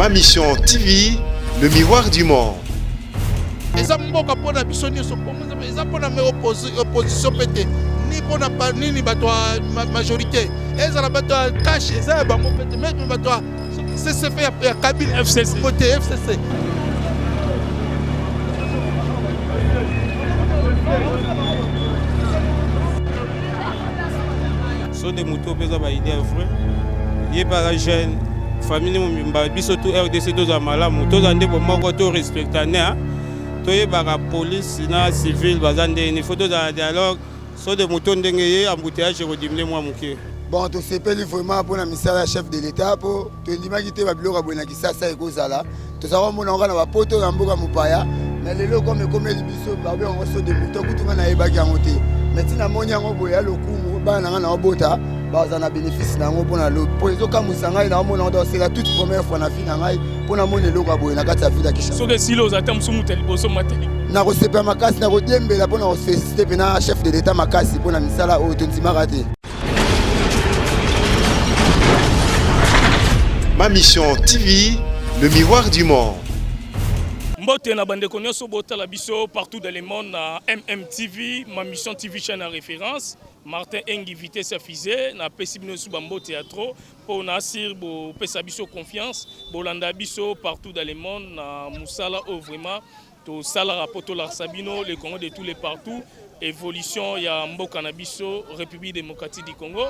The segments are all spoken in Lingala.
Ma mission TV, le miroir du monde. Eza mboka pona biso nyonso eza pona me opposition pete ni pona nini bato majorité eza na bato cash eza ya bango pete même bato CCF ya Kabila FCC côté FCC so de moto peza ba idée vrai ye para jeune famille mba biso to RDC toza malamu toza ndebo moko to respectane toyebaka police na civil bazande il faut toza dialogue so de moto ndenge ye embouteillage redimine mwa moke. Bon, to sepeli vraiment pour la misala chef de l'état po to ndimaki te ba biloko bona kisasa ekozala to sawa mona ngana ba poto ya mboka mupaya na lelo comme libiso ba be on so de moto kutunga na yebaki yango te mais tina moni yango boya lokumu bana ngana obota bazana bénéfice nango pona lo po ezoka musanga na mona ndo c'est la toute première fois na vie na ngai pona mona eloko boya na kati ya ville ya Kisha so que silos atam sumuta liboso mateli na kosepa makasi na kodembela pona officier pena chef de l'état makasi pona misala o tontimaka te. Ma mission TV, le miroir du monde. Mbote na bande konyoso bota la biso partout dans le monde na MMTV, ma mission TV chaîne à référence. Martin Engi vitesse affiché na pesibino sous bambo théâtre pour nasir bo pesa biso confiance, bolanda biso partout dans le monde na musala o vraiment to sala rapoto la Sabino le Congo de tous les partout, évolution ya mboka na biso République démocratique du Congo.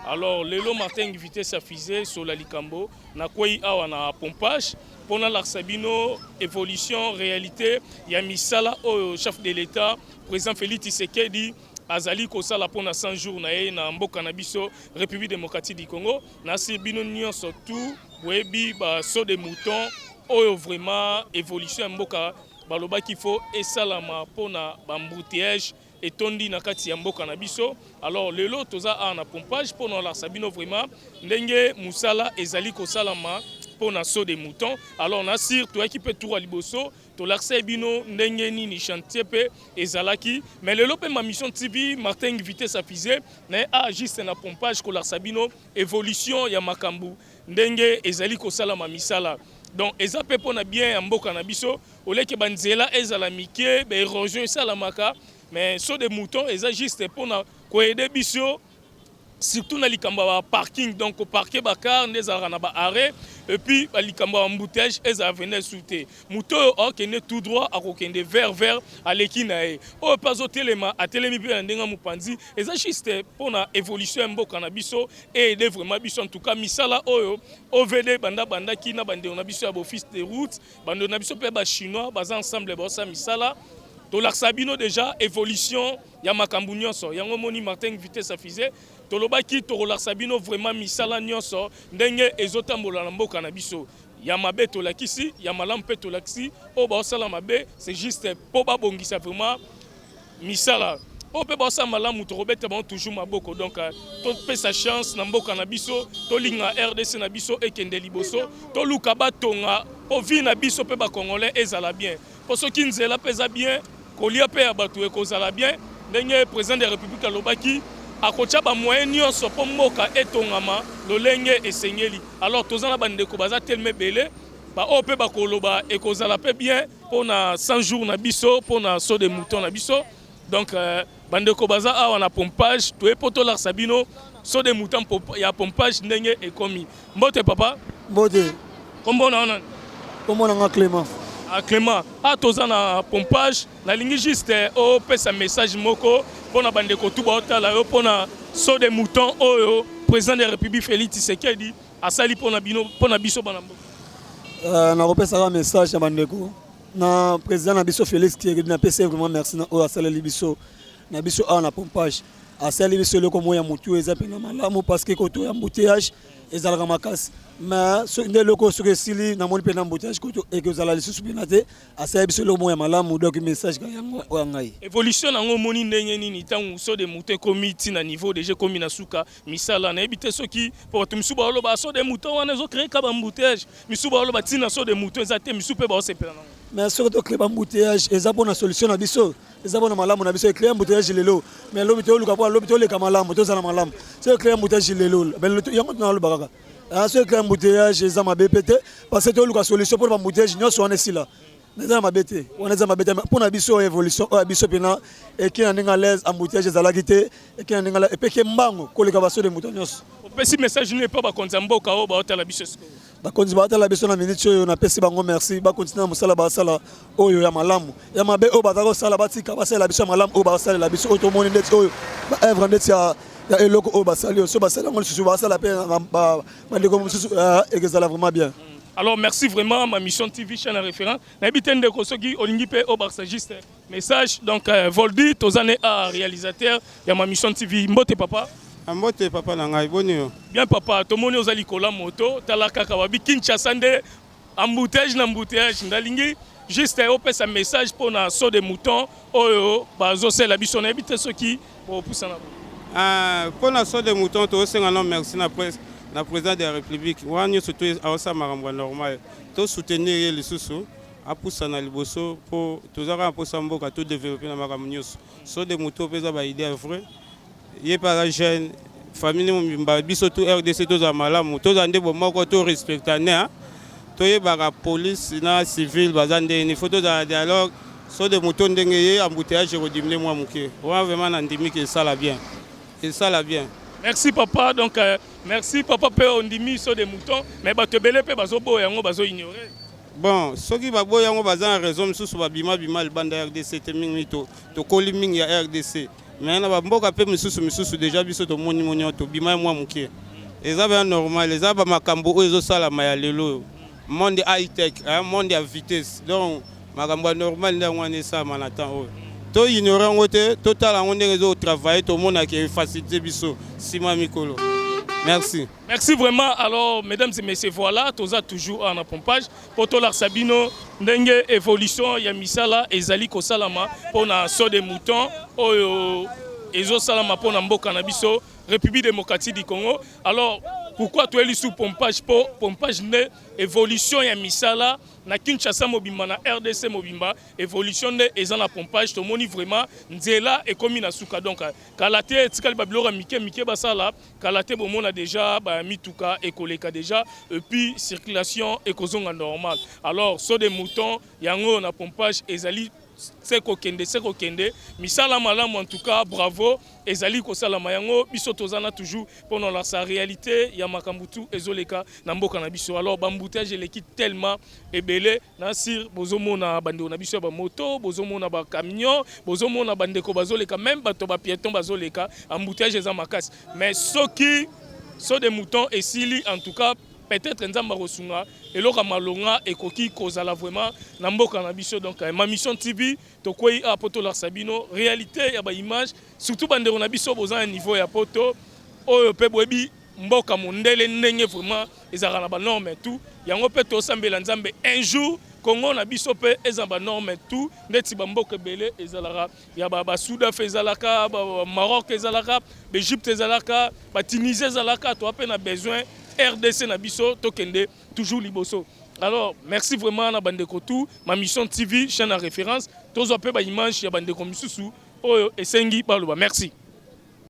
Alors lelo Martin Engi vitesse affiché sur la Likambo na kwei awa na pompage pour la Sabino évolution réalité ya misala au chef de l'État président Félix Tshisekedi azali kosala pona 100 jours na ye na mboka na biso République démocratique du Congo na sibino nyonso tout webi ba so de mouton oyo vraiment évolution ya mboka baloba qu'il faut esalama pona bambouteillage etondi na kati ya mboka na biso. Alors lelo toza a na pompage pona la sabino vraiment ndenge musala ezali kosalama pona so de mouton. Alors na sir to équipe tour à liboso to l'accès bino ndenge ni chantier pe ezalaki mais lelo pe ma mission TV Martin vitesse affiché na a juste na pompage ko la sabino évolution ya makambu ndenge ezali kosalama misala. Donc eza pe pona bien ya mboka na biso oleke banzela ezala mike be érosion esalamaka mais so de mouton eza juste pona ko aider biso surtout na likamba ba parking donc au parquet bakar ndezala na ba arrêt et puis ba likamba embouteillage eza venir souter mouton okende tout droit akokende vers aleki na e o pas au telema a telemi pe ndenga mupanzi eza juste pona évolution ya mboka na biso et aider vraiment biso en tout cas misala oyo OVD banda ki na bande na biso ya office de route bande na biso pe ba chinois baza ensemble ba sa misala to la sabino déjà évolution ya makambu nyonso yango moni Martin vitesse affiché to lobaki to la sabino vraiment misala nyonso ndenge ezotambola na mboka na biso ya mabe to lakisi ya malampe to lakisi o ba sala mabe c'est juste po ba bongisa vraiment misala o pe ba sala malamu to robeta bon toujours maboko donc to pe sa chance na mboka na biso to linga RDC na biso ekende liboso to luka batonga po vi na biso pe ba congolais ezala bien pour ceux qui nzela pesa bien kolia pe abatu ekozala bien ndenge président de la République alobaki akocha ba moyen nyonso po mboka etongama lolenge esengeli. Alors tozana bandeko baza tellement belé ba ope ba koloba ekozala pe bien pona 100 jours na biso pona so de mouton na biso donc bandeko baza awa na pompage to epoto la sabino so de mouton ya pompage ndenge ekomi mbote papa Mbote kombo na ona kombo na Clément à Clément a toza na pompage na lingi juste o pesa message moko pona bandeko tout ba otala yo pona so de mouton oyo président de la République Félix Tshisekedi asali pona bino pona biso bana mboka na kopesa message ya bandeko na président na biso Félix Tshisekedi na pesa vraiment merci na o asali biso na biso a na pompage asali biso le komo ya mutu eza pena malamu parce que koto ya embouteillage ezalaka makasi mais so nde loko so sili na moni pena embouteillage koto et que ezala lisusu pena te asali biso le komo ya malamu donc message ka yango ngai évolution nango moni ndenge nini tangu so de mutu comité na niveau déjà komi na suka misala na ebité soki pour tout misuba lo ba so de mutu wana zo créer ka embouteillage misuba lo ba tina so de mutu ezate misupe ba sepela nango mais surtout créer embouteillage eza bona solution na biso eza bona malamu na biso créer embouteillage lelo mais lobito luka po lobito le kamalamu to zana malamu c'est créer embouteillage lelo mais yango na lo bakaka Ce qui est embouteillage, c'est ma BPT. Parce que tu as une solution pour l'embouteillage, nous sommes ici là. Nous sommes BT. On est BT. Pour la biso évolution, la biso pina, et qui est à l'aise, embouteillage, à la guité, et qui est à l'aise, et puis qui est mango, pour les cavasseurs de moutons. Si message n'est pas contre Zambo, Kao, la biso. Bakonzi batala biso na minute oyo na pesi bango merci ba continuer musala basala oyo ya malamu ya mabe o batako sala batika basala biso malamu o basala la biso to moni ndeti oyo ba evre ndeti ya eloko o basali so basala ngol susu basala pe ba ndeko mususu ezala vraiment bien. Alors merci vraiment ma mission TV chaîne référence na bitende ko soki olingi pe o barsagiste message donc Voldy tozane à réalisateur ya ma mission TV mbote papa. Mbote papa na ngai boni yo. Bien papa, to moni ozali kola moto, tala kaka wabi Kinshasa nde embouteillage ndalingi juste opesa message pour na saut de mouton oyo bazo sela biso na bité soki pour poussa na. Pour na saut de mouton to senga non merci na président de la République. Wani surtout awasa marambo normal. To soutenir les sous a poussa na liboso pour tozaka pour samboka tout développer na makambo nyos. Saut de mouton pesa ba idée vrai. Yé par la jeune famille mumba biso tout RDC tous à malamu tous ande bo moko to respectané to yé bara police na civil bazande ni photo de dialogue so de moto ndenge yé embouteillage redimler moi muké wa vraiment ndimi que ça la bien et ça la bien. Merci papa donc merci papa pe ondimi so de mouton mais ba te belé pe bazo bo yango bazo ignorer. Bon soki ba bo yango bazan raison susu ba bima le banda RDC te mingi to koli mingi ya RDC. Mais na mboka pe misusu déjà biso to moni to bima moi mukie eza ba normal eza ba makambo oyo sala maya lelo monde high tech monde à vitesse donc makambo normal nda ngwane sa manatan oyo to ignorant ngote total ngo ndenge travailler to mona ke faciliter biso sima mikolo. Merci. Merci vraiment. Alors, mesdames et messieurs, voilà, toza toujours en pompage. Poto la Sabino, ndenge évolution, ya misala, ezali ko salama, pour na saut des moutons, ezo salama pour na mboka na biso, République démocratique du Congo. Alors, pourquoi tu es sous pompage pour pompage ne évolution ya misala na Kinshasa mobimba na RDC mobimba évolution ne ezana pompage to moni vraiment nzela et comme na suka donc kalate tikali babilora mike basala kalate bomona déjà ba mituka ekoleka déjà et puis circulation ekozonga normal. Alors so des moutons yango na pompage ezali seko kende misala malamu en tout cas bravo ezali ko sala mayango biso tozana toujours pendant la sa réalité ya makambutu ezoleka na mboka na biso. Alors bamboutage l'équipe tellement ebele na sir bozomona bande na biso ba moto bozomona ba camion bozomona bandeko bazoleka même bato ba piéton bazoleka embouteillage eza makasi mais soki so des moutons et sili en tout cas peut-être nzamba rosunga eloka malonga ekoki kozala vraiment na mboka na biso donc ma mission TV to koyi a poto la Sabino réalité ya ba image surtout bandero na biso boza un niveau ya poto oyo pe boyebi mboka mondele ndenge vraiment ezaka na ba norme tout yango pe to sambela nzambe un jour Congo na biso pe ezamba norme tout ndeti ba mboka belé ezalaka ya ba Soudan ezalaka ba Maroc ezalaka ba Égypte ezalaka ba Tunisie ezalaka to pe na besoin RDC na biso tokende toujours liboso. Alors merci vraiment na bandeko tout ma mission TV chaîne à référence tozo pe ba image ya bandeko misusu oyo esengi baloba merci.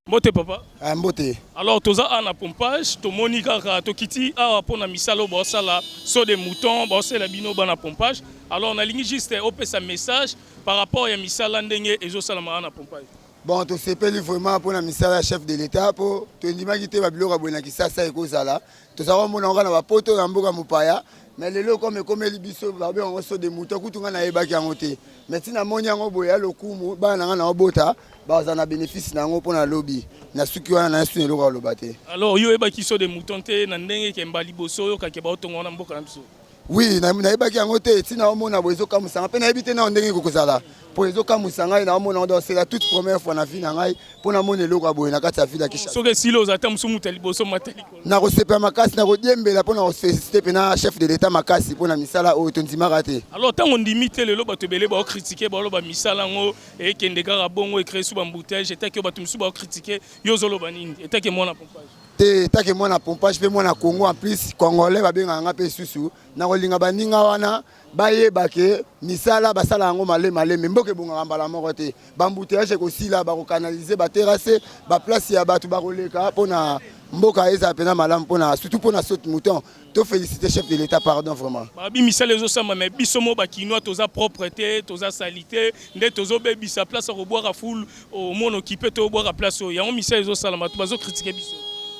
Mbote papa. Mbote. Alors toza na pompage to moni kaka to kiti a pona misalo bo sala so de mouton bo sala bino bana pompage. Alors on a ligne juste opesa message par rapport à misala ndenge ezo sala na pompage. Bon, tu sais vraiment pour la misala chef de l'État pour tu n'imagines pas biloko bona ki sasa ekozala. Tu sais mona ngana ba poto na mboka mupaya. Mais les locaux comme les biso babe on so de mouton kutunga na yebaki yango te. Mais tina moni yango boya lokumu bana na bota baza na bénéfice nango pour na lobby. Na suki wana na sune loko lobate. Alors yo yebaki so de mouton te na ndenge ke mbali boso yo kake ba otonga na mboka na biso. Oui, na yebaki yango te tina omona bozo kamusanga pe na yebite na ndenge kokozala. Pour ezo kamusanga na omona ndo c'est la toute première fois na vie na ngai pour na mona loko boye na kati ya ville ya Kinshasa. So ke silo za ta musumu tali boso mateli ko. Na kosepa makasi na kodiembela pour na féliciter pena chef de l'État makasi pour na misala o tondima raté. Alors tant on limite le bato belé ba critiquer ba lo ba misala ngo e kende kaka bongo e créer sous embouteillage et que bato musu ba critiquer yo zolo banini et que moi na pompage. te take mwana pompage pe mwana Congo en plus congolais babenganga pe susu na kolinga baninga wana bayeba ke misala basala yango maleme mboke bongaka mbala moko te bambouteillage ekosila bakokanalize baterrasse baplace ya bato bakoleka mpona mboka eza pena malamu mpona surtout mpona saute mouton to féliciter chef de l'état pardon vraiment babi misala ezosamba mais biso mo bakinois toza propreté toza salité nde tozobebisa place akobwaka foule omona okipe tobwaka place oyo yango misala ezosala bato bazokritike biso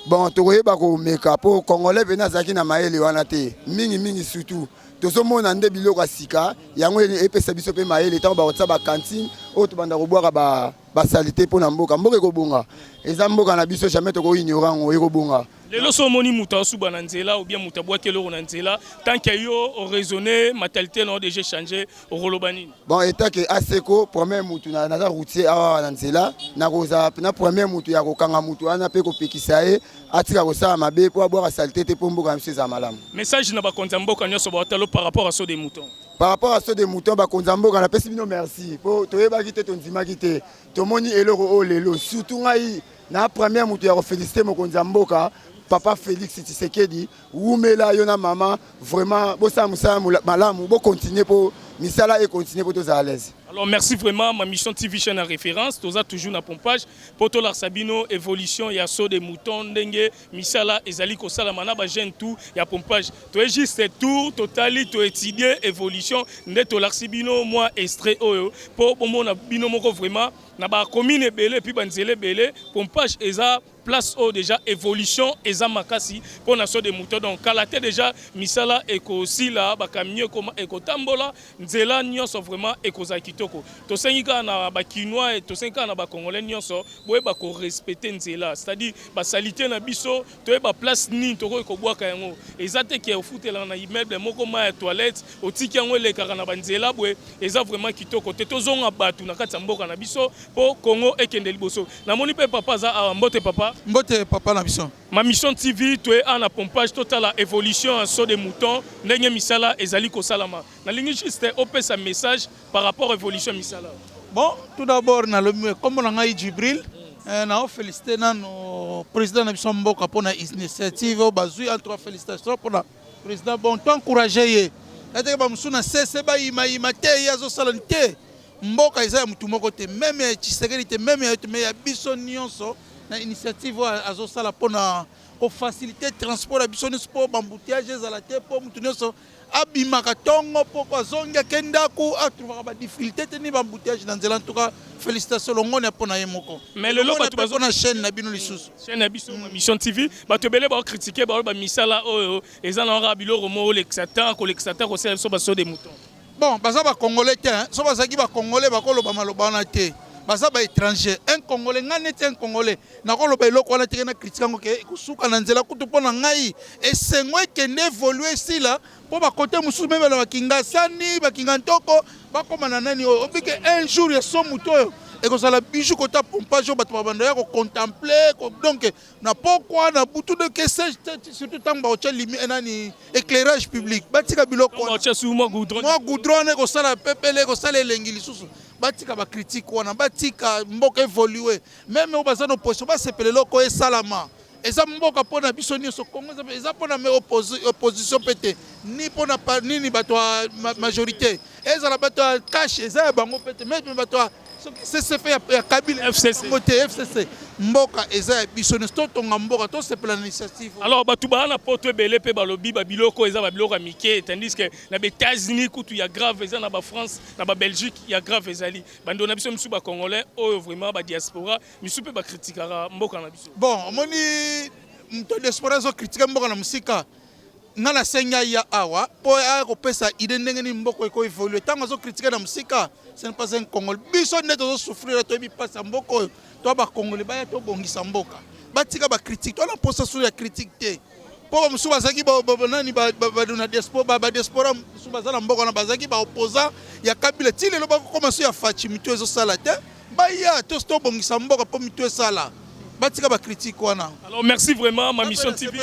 bon tokoyeba komeka mpo congolais pene azalaki na mayele wana te mingi surtout tozomona nde biloko ya sika yango epesa biso mpe mayele ntango bakotisa bakantine oyo tobanda kobwaka basalite mpona mboka ekobonga eza mboka na biso jamais tokoignora yango ekobonga lelo so omoni moto aosuba na nzela ou bien moto abwaki eloko na nzela tant que yo oraisonne matalité na déjà changé okoloba nini bon etake aseko premier motu naza routier awa na nzela nakozala na premier motu ya kokanga motu wana mpe kopekisa ye atika kosala mabe mpo abwaka salite te mpo mboka na biso eza malamu message na bakonzi ya mboka nyonso baotalo par rapport à saut des moutons par rapport à saut des moutons bakonzi ya mboka napesi bino merci mpo toyebaki te tondimaki te tomoni eloko oyo lelo surtout ngai na premier motu ya kofélicité mokonzi ya mboka Papa Félix Tshisekedi, Wumela Yona Mama, vraiment, bossa moussa malamu, bo continuer pour misala et continuer pour tous à l'aise. Alors merci vraiment, ma mission TV chaîne à référence, toza toujours na pompage, poto la Sabino évolution ya saut des moutons ndenge misala ezali ko sala manaba jeune tout ya pompage. To juste tour totali to étudier évolution nde to la Sabino moi extrait oyo po bomona bino moko vraiment na ba commune belé puis banzele belé pompage eza place au déjà évolution eza makasi pour na saut des moutons donc kalaté déjà misala eko sila ba camion comme eko tambola nzela nyonso vraiment eko zakitoko to sengika na ba kinois et to sengika na ba congolais nyonso boye ba ko respecter nzela c'est-à-dire ba salité na biso to ba place ni to ko bwaka yango ezate ki ofutela na immeuble moko ma ya toilette otiki yango le kaka na ba nzela boye eza vraiment kitoko te to zonga batu na kati mboka na biso po Congo ekende liboso na moni pe papa za mbote papa na biso ma mission TV to est en pompage total la évolution en saut des moutons ndenge misala ezali ko salama na lingi juste opesa message par rapport à évolution misala bon tout d'abord na le comme on a Djibril na féliciter nos président na biso mboka pour na initiative bazui entre félicitations pour la président bon t'encourager ye ete ba musuna cesse ba ima te yazo salante mboka eza mutu moko te même Tshisekedi te même ya biso nyonso na initiative azosala pona ko faciliter transport ya biso nyonso po bambouteillage ezala te po mutu nyonso abimaka tongo po azonga kendaku atrouvaka ba difficulté te ni bambouteillage na nzela en tout cas félicitations longone pona ye moko mais le loba bato na chaîne na bino lisusu chaîne na biso mission TV bato belé ba critiquer ba misala oyo ezana nga biloko mo l'exatant ko l'exatant ko sel so ba so des moutons bon baza ba congolais te so bazaki ba congolais bakoloba maloba na te baza ba étranger un congolais ngane te un congolais na koloba eloko wana te na critique ngo ke kusuka na nzela kutu pona ngai esengwe ke ne évoluer sila po ba côté mususu meme na bakinga sani bakinga ntoko bakoma na nani obike un jour ya so muto et que ça la bijou kota pompage bato babanda ko contempler donc na pourquoi na butu de que surtout tant ba hotel limi enani éclairage public batika biloko moi goudron ko sala pepele ko sala elengi lisusu batika ba critique wana batika mboka évoluer même au bazano position ba sepele loko e salama eza mboka pona biso nyonso Congo eza pona me opposition pete ni pona nini bato majorité eza la bato cash eza bango pete même bato c'est fait ya Kabila FCC côté FCC mboka eza biso nyonso tonga mboka to sepela initiative alors bato ba na poto belé pe balobi ba biloko eza ba biloko mike tandis que na États-Unis kutu ya grave eza na ba France na ba Belgique ya grave ezali bando na biso misu ba congolais oyo vraiment ba diaspora misu pe ba critiquera mboka na biso bon moni mto diaspora zo critiquer mboka na musika ngana senga ya awa po a ko pesa ide ndenge ni mboko eko évoluer tango zo critiquer na musika ce n'est pas un congolais biso neto zo souffrir to bi pasa mboko to ba congolais ba ya to bongisa mboka batika ba critique to na posa sur ya critique te po musu bazaki ba nani ba na diaspora ba diaspora musu bazala mboka na bazaki ba opposant ya Kabila ti lelo ba commencer ya fachi mitu ezo sala te ba ya to sto bongisa mboka po mitu esala batika ba critique wana. Alors merci vraiment ma mission TV.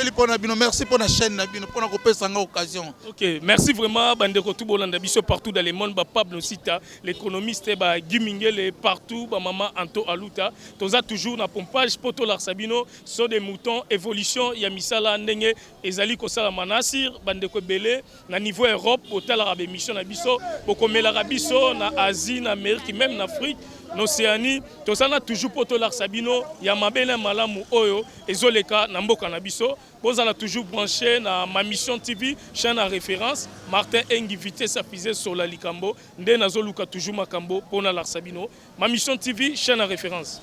Merci pour la chaîne na bino pour na kopesa nga occasion. OK, merci vraiment bandeko tout bolanda biso partout dans le monde ba Pablo Sita, l'économiste ba Gimingele partout ba maman Anto Aluta. Toza toujours na pompage poto la Sabino sur des moutons évolution ya misala ndenge ezali ko sala manasir bandeko belé na niveau Europe hôtel arabe mission na biso bokomela biso na Asie na Amérique même en Afrique. L'Océanie, tout ça a toujours poto la Sabino, ya mabele malamu oyo, ezoleka na mboka na biso, bozala toujours branché na ma mission TV, chaîne à référence, Martin Engi vitesse affisée sur la Likambo, nde nazoluka toujours makambo pona la Sabino, ma mission TV, chaîne à référence.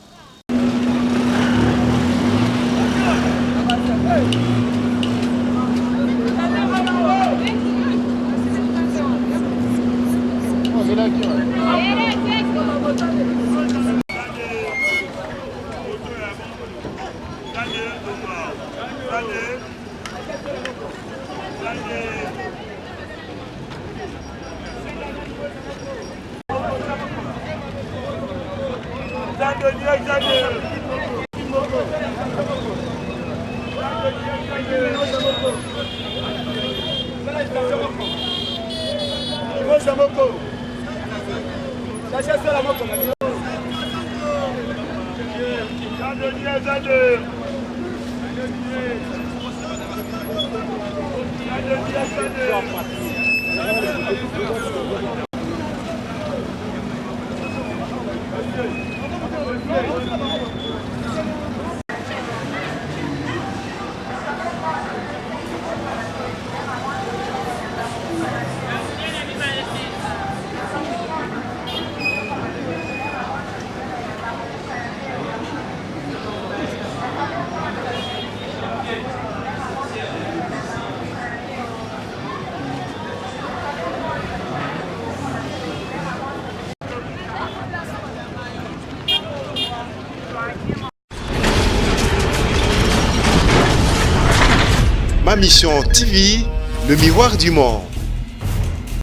Ma mission TV, le miroir du monde.